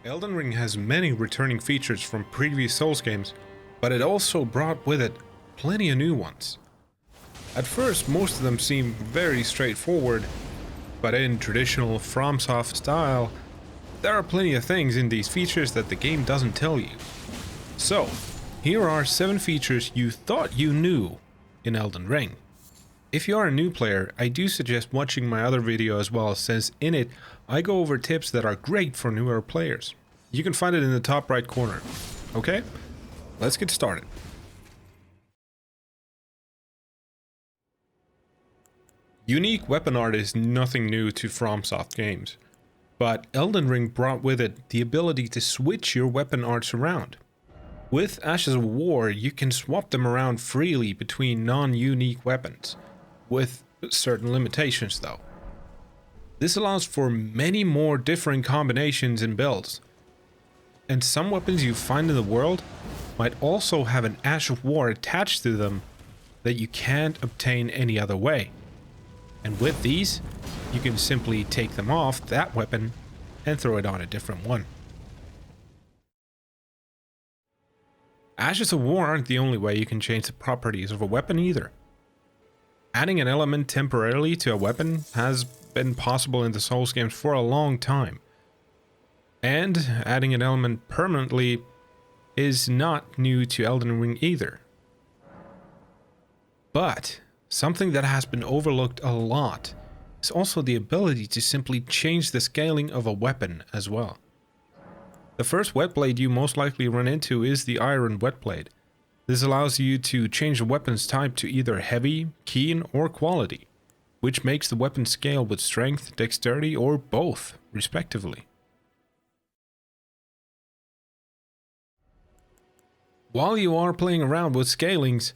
Elden Ring has many returning features from previous Souls games, but it also brought with it plenty of new ones. At first, most of them seem very straightforward, but in traditional FromSoft style, there are plenty of things in these features that the game doesn't tell you. So, here are 7 features you thought you knew in Elden Ring. If you are a new player, I do suggest watching my other video as well, since in it I go over tips that are great for newer players. You can find it in the top right corner. Okay, let's get started. Unique weapon art is nothing new to FromSoft games, but Elden Ring brought with it the ability to switch your weapon arts around. With Ashes of War, you can swap them around freely between non-unique weapons, with certain limitations though. This allows for many more different combinations and builds, and some weapons you find in the world might also have an Ash of War attached to them that you can't obtain any other way. And with these, you can simply take them off that weapon and throw it on a different one. Ashes of War aren't the only way you can change the properties of a weapon either. Adding an element temporarily to a weapon has been possible in the Souls games for a long time. And adding an element permanently is not new to Elden Ring either. But something that has been overlooked a lot is also the ability to simply change the scaling of a weapon as well. The first wet blade you most likely run into is the iron wet blade. This allows you to change the weapon's type to either heavy, keen, or quality, which makes the weapon scale with strength, dexterity, or both, respectively. While you are playing around with scalings,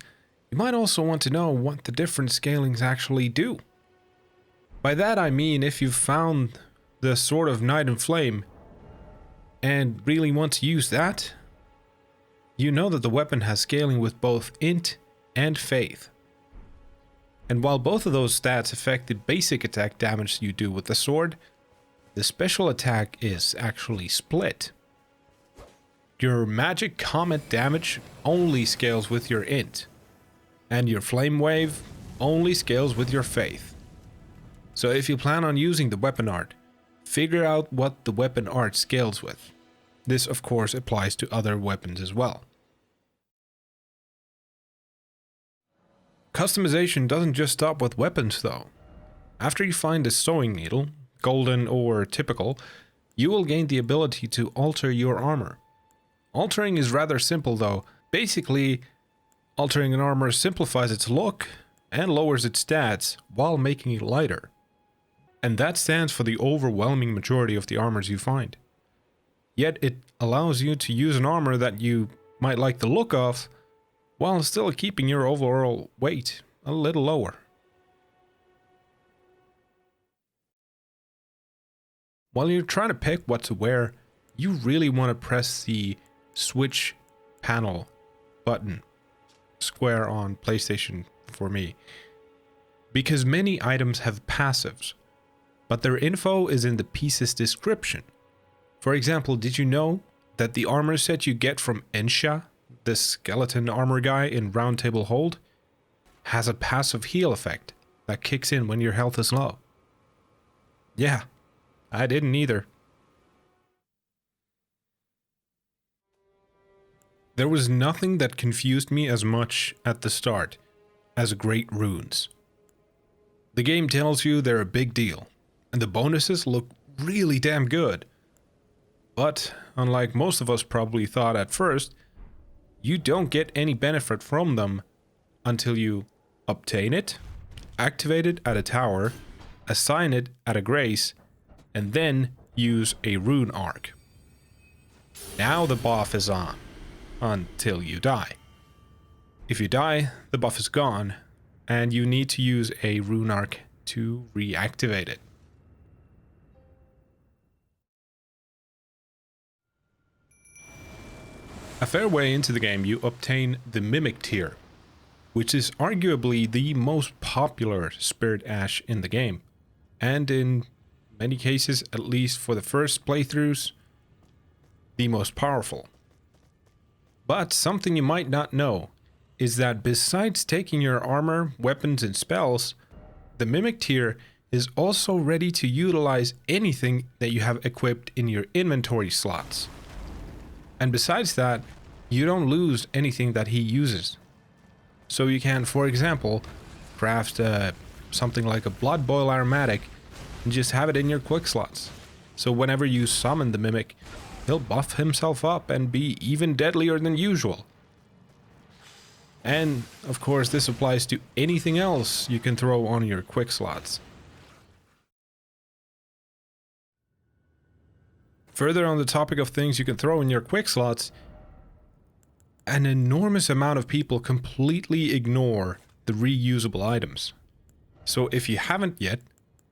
you might also want to know what the different scalings actually do. By that I mean, if you've found the Sword of Night and Flame and really want to use that, you know that the weapon has scaling with both int and faith. And while both of those stats affect the basic attack damage you do with the sword, the special attack is actually split. Your magic comet damage only scales with your int, and your flame wave only scales with your faith. So if you plan on using the weapon art, figure out what the weapon art scales with. This of course applies to other weapons as well. Customization doesn't just stop with weapons though. After you find a sewing needle, golden or typical, you will gain the ability to alter your armor. Altering is rather simple though. Basically, altering an armor simplifies its look and lowers its stats while making it lighter. And that stands for the overwhelming majority of the armors you find. Yet it allows you to use an armor that you might like the look of, while still keeping your overall weight a little lower. While you're trying to pick what to wear, you really want to press the switch panel button, square on PlayStation for me, because many items have passives, but their info is in the piece's description. For example, did you know that the armor set you get from Ensha, the skeleton armor guy in Round Table Hold, has a passive heal effect that kicks in when your health is low? Yeah, I didn't either. There was nothing that confused me as much at the start as great runes. The game tells you they're a big deal, and the bonuses look really damn good. But, unlike most of us probably thought at first, you don't get any benefit from them until you obtain it, activate it at a tower, assign it at a grace, and then use a rune arc. Now the buff is on, until you die. If you die, the buff is gone, and you need to use a rune arc to reactivate it. A fair way into the game, you obtain the Mimic tier, which is arguably the most popular Spirit Ash in the game, and in many cases, at least for the first playthroughs, the most powerful. But something you might not know is that besides taking your armor, weapons, and spells, the Mimic tier is also ready to utilize anything that you have equipped in your inventory slots. And besides that, you don't lose anything that he uses. So you can, for example, craft something like a Blood Boil Aromatic and just have it in your quick slots. So whenever you summon the Mimic, he'll buff himself up and be even deadlier than usual. And of course this applies to anything else you can throw on your quick slots. Further on the topic of things you can throw in your quick slots, an enormous amount of people completely ignore the reusable items. So if you haven't yet,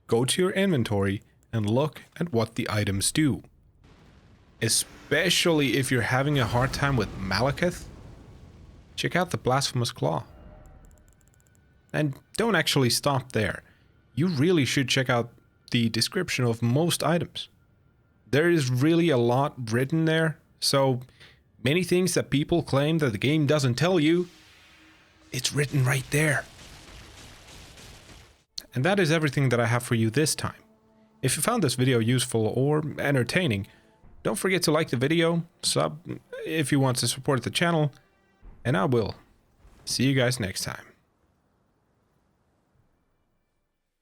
go to your inventory and look at what the items do. Especially if you're having a hard time with Malekith, check out the Blasphemous Claw. And don't actually stop there. You really should check out the description of most items. There is really a lot written there, so many things that people claim that the game doesn't tell you, it's written right there. And that is everything that I have for you this time. If you found this video useful or entertaining, don't forget to like the video, sub if you want to support the channel, and I will see you guys next time.